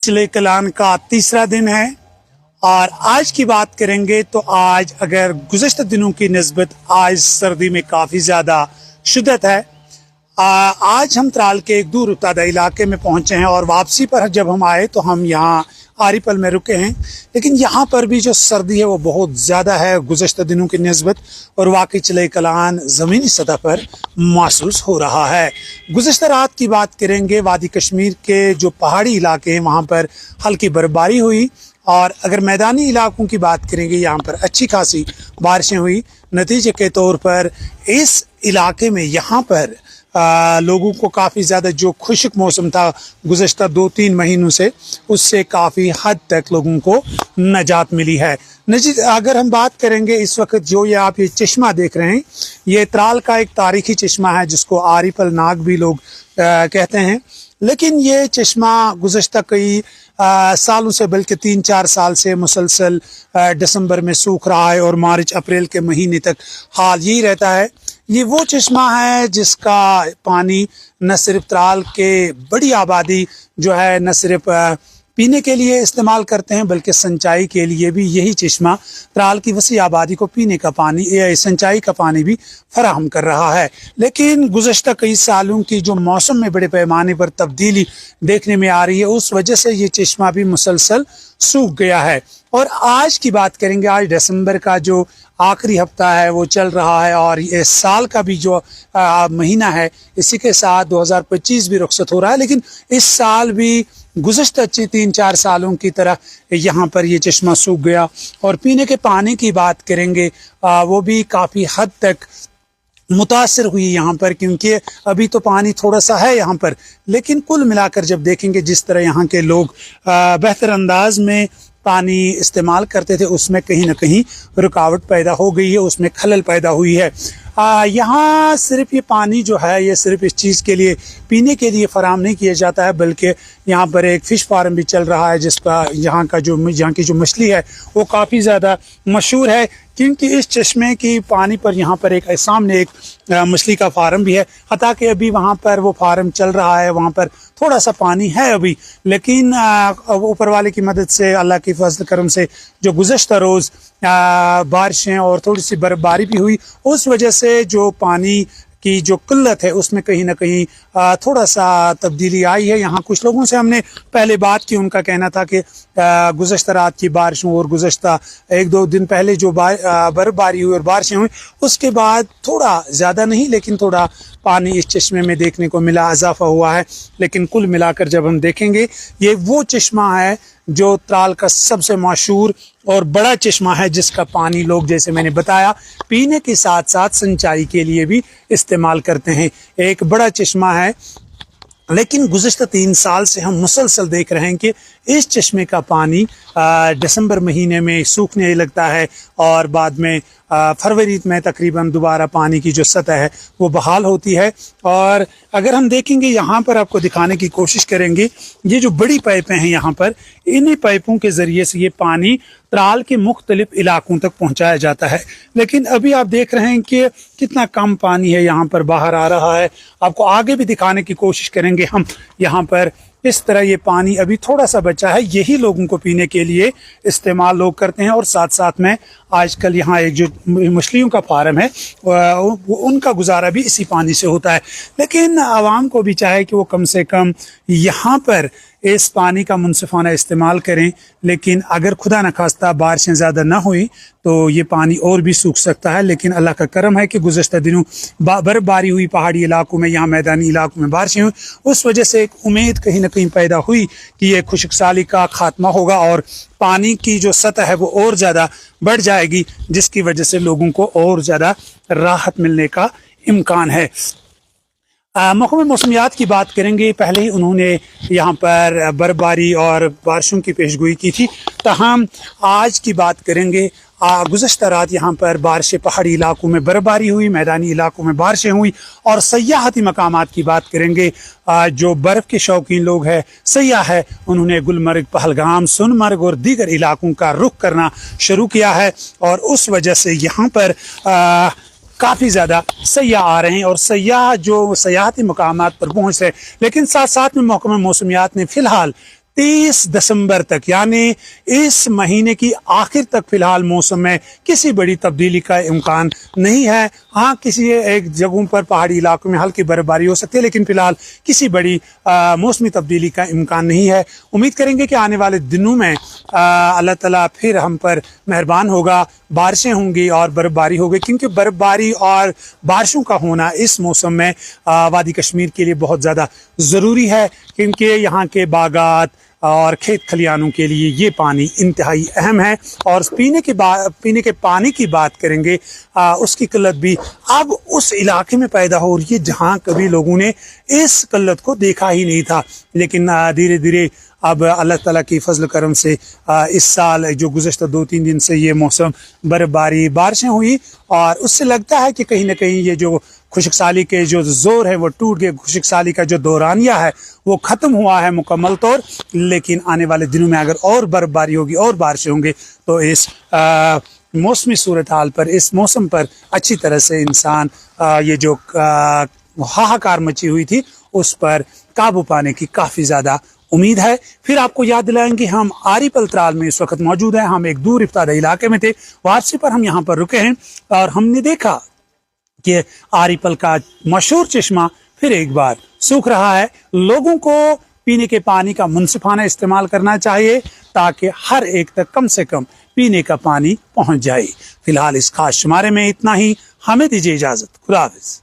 सिले कलान का तीसरा दिन है और आज की बात करेंगे तो आज अगर गुज़श्ता दिनों की निस्बत आज सर्दी में काफ़ी ज़्यादा शिद्दत है। आज हम त्राल के एक दूर उत्तादा इलाके में पहुंचे हैं और वापसी पर जब हम आए तो हम यहाँ आरिपल में रुके हैं, लेकिन यहाँ पर भी जो सर्दी है वो बहुत ज़्यादा है गुज़श्ता दिनों की निस्बत और वाकई चिले कलान ज़मीनी सतह पर महसूस हो रहा है। गुज़श्ता रात की बात करेंगे, वादी कश्मीर के जो पहाड़ी इलाके हैं वहाँ पर हल्की बर्फबारी हुई और अगर मैदानी इलाकों की बात करेंगे यहाँ पर अच्छी खासी बारिशें हुई। नतीजे के तौर पर इस इलाके में यहाँ पर लोगों को काफ़ी ज़्यादा जो खुश्क मौसम था गुज़श्ता 2-3 महीनों से, उससे काफ़ी हद तक लोगों को नजात मिली है। अगर हम बात करेंगे इस वक्त जो ये आप ये चश्मा देख रहे हैं, ये त्राल का एक तारीखी चश्मा है जिसको आरिपल नाग भी लोग कहते हैं, लेकिन ये चश्मा गुज़श्ता कई सालों से बल्कि 3-4 साल से मुसलसल दिसंबर में सूख रहा है और मार्च अप्रैल के महीने तक हाल यही रहता है। ये वो चश्मा है जिसका पानी न सिर्फ त्राल के बड़ी आबादी जो है न सिर्फ पीने के लिए इस्तेमाल करते हैं बल्कि सिंचाई के लिए भी यही चश्मा त्राल की वसी आबादी को पीने का पानी या सिंचाई का पानी भी फराहम कर रहा है। लेकिन गुज़श्ता कई सालों की जो मौसम में बड़े पैमाने पर तब्दीली देखने में आ रही है, उस वजह से ये चश्मा भी मुसलसल सूख गया है। और आज की बात करेंगे, आज दिसंबर का जो आखिरी हफ्ता है वो चल रहा है और इस साल का भी जो महीना है इसी के साथ 2025 भी रुखसत हो रहा है, लेकिन इस साल भी गुज़श्ता 3-4 सालों की तरह यहाँ पर ये चश्मा सूख गया। और पीने के पानी की बात करेंगे वो भी काफ़ी हद तक मुतासिर हुई यहाँ पर, क्योंकि अभी तो पानी थोड़ा सा है यहाँ पर, लेकिन कुल मिलाकर जब देखेंगे जिस तरह यहाँ के लोग बेहतर अंदाज में पानी इस्तेमाल करते थे उसमें कहीं ना कहीं रुकावट पैदा हो गई है, उसमें खलल पैदा हुई है। यहाँ सिर्फ ये पानी जो है ये सिर्फ इस चीज़ के लिए पीने के लिए फराहम नहीं किया जाता है, बल्कि यहाँ पर एक फ़िश फार्म भी चल रहा है जिसका यहाँ की जो मछली है वो काफ़ी ज़्यादा मशहूर है, क्योंकि इस चश्मे की पानी पर यहाँ पर एक सामने एक मछली का फार्म भी है। हता कि अभी वहाँ पर वो फार्म चल रहा है, वहाँ पर थोड़ा सा पानी है अभी, लेकिन ऊपर वाले की मदद से अल्लाह की फजल करम से जो गुज़श्ता रोज़ बारिशें और थोड़ी सी बर्फबारी भी हुई, उस वजह से जो पानी की जो किल्लत है उसमें कहीं ना कहीं थोड़ा सा तब्दीली आई है। यहाँ कुछ लोगों से हमने पहले बात की, उनका कहना था कि गुज़श्ता रात की बारिशों और गुज़श्ता 1-2 दिन पहले जो बर्फबारी हुई और बारिशें हुई उसके बाद थोड़ा ज़्यादा नहीं लेकिन थोड़ा पानी इस चश्मे में देखने को मिला, इजाफा हुआ है। लेकिन कुल मिलाकर जब हम देखेंगे ये वो चश्मा है जो त्राल का सबसे मशहूर और बड़ा चश्मा है जिसका पानी लोग, जैसे मैंने बताया, पीने के साथ साथ सिंचाई के लिए भी इस्तेमाल करते हैं। एक बड़ा चश्मा है, लेकिन गुज़श्ता 3 साल से हम मुसलसल देख रहे हैं कि इस चश्मे का पानी दिसंबर महीने में सूखने लगता है और बाद में फरवरी में तकरीबन दोबारा पानी की जो सतह है वो बहाल होती है। और अगर हम देखेंगे यहाँ पर आपको दिखाने की कोशिश करेंगे, ये जो बड़ी पाइपें हैं यहाँ पर, इन्हीं पाइपों के ज़रिए से ये पानी त्राल के मुख्तलिफ इलाकों तक पहुँचाया जाता है। लेकिन अभी आप देख रहे हैं कि कितना कम पानी है यहाँ पर बाहर आ रहा है। आपको आगे भी दिखाने की कोशिश करेंगे हम। यहाँ पर इस तरह ये पानी अभी थोड़ा सा बचा है, यही लोगों को पीने के लिए इस्तेमाल लोग करते हैं। और साथ साथ में आजकल यहाँ एक जो मछलियों का फार्म है उनका गुजारा भी इसी पानी से होता है। लेकिन आवाम को भी चाहे कि वो कम से कम यहाँ पर इस पानी का मुनसिफाना इस्तेमाल करें, लेकिन अगर खुदा न खास्ता बारिशें ज़्यादा ना हुई तो ये पानी और भी सूख सकता है। लेकिन अल्लाह का करम है कि गुज़श्ता दिनों बर्फबारी हुई पहाड़ी इलाकों में, यहाँ मैदानी इलाकों में बारिशें हुई, उस वजह से एक उम्मीद कहीं ना कहीं पैदा हुई कि ये खुशकसाली का खात्मा होगा और पानी की जो सतह है वो और ज़्यादा बढ़ जाएगी, जिसकी वजह से लोगों को और ज़्यादा राहत मिलने का इम्कान है। महकमा मौसमियात की बात करेंगे, पहले ही उन्होंने यहाँ पर बर्फबारी और बारिशों की पेशगोई की थी। तमाम आज की बात करेंगे, गुज़श्ता रात यहाँ पर बारिशें पहाड़ी इलाकों में बर्फबारी हुई, मैदानी इलाकों में बारिशें हुई। और सयाहती मकामात की बात करेंगे, जो बर्फ़ के शौकीन लोग हैं, सयाह है, उन्होंने गुलमर्ग, पहलगाम, सोनमर्ग और दीगर इलाकों का रुख करना शुरू किया है और उस वजह से यहाँ पर काफ़ी ज़्यादा सयाह आ रहे हैं और सयाह जो सयाहती मकामात पर पहुँच रहे हैं। लेकिन साथ साथ में महकमा मौसमियात ने फ़िलहाल 30 दिसंबर तक, यानी इस महीने की आखिर तक फिलहाल मौसम में किसी बड़ी तब्दीली का इम्कान नहीं है। हाँ, किसी एक जगहों पर पहाड़ी इलाकों में हल्की बर्फबारी हो सकती है, लेकिन फिलहाल किसी बड़ी मौसमी तब्दीली का इम्कान नहीं है। उम्मीद करेंगे कि आने वाले दिनों में अल्लाह ताला फिर हम पर मेहरबान होगा, बारिशें होंगी और बर्फबारी होगी, क्योंकि बर्फबारी और बारिशों का होना इस मौसम में वादी कश्मीर के लिए बहुत ज़्यादा ज़रूरी है, क्योंकि यहाँ के बागात और खेत खलियानों के लिए ये पानी इंतहाई अहम है। और पीने के पानी की बात करेंगे, उसकी किल्लत भी अब उस इलाके में पैदा हो रही है जहाँ कभी लोगों ने इस किल्लत को देखा ही नहीं था। लेकिन धीरे धीरे अब अल्लाह ताला की फजल करम से इस साल जो गुज़श्ता 2-3 दिन से ये मौसम बर्फबारी बारिशें हुई, और उससे लगता है कि कहीं ना कहीं ये जो खुशकसाली के जो जोर है वो टूट गए, खुशकसाली का जो दौरानिया है वो ख़त्म हुआ है मुकम्मल तौर। लेकिन आने वाले दिनों में अगर और बर्फबारी होगी और बारिशें होंगी तो इस मौसमी सूरत हाल पर, इस मौसम पर अच्छी तरह से इंसान ये जो हाहाकार मची हुई थी उस पर काबू पाने की काफ़ी ज़्यादा उम्मीद है। फिर आपको याद दिलाएंगे हम आरिपल त्राल में इस वक्त मौजूद हैं। हम एक दूर इफ्तादा इलाके में थे, वापसी पर हम यहाँ पर रुके हैं और हमने देखा कि आरिपल का मशहूर चश्मा फिर एक बार सूख रहा है। लोगों को पीने के पानी का मुनसिफाना इस्तेमाल करना चाहिए ताकि हर एक तक कम से कम पीने का पानी पहुंच जाए। फिलहाल इस खास शुमारे में इतना ही, हमें दीजिए इजाजत, खुदा हाफिज।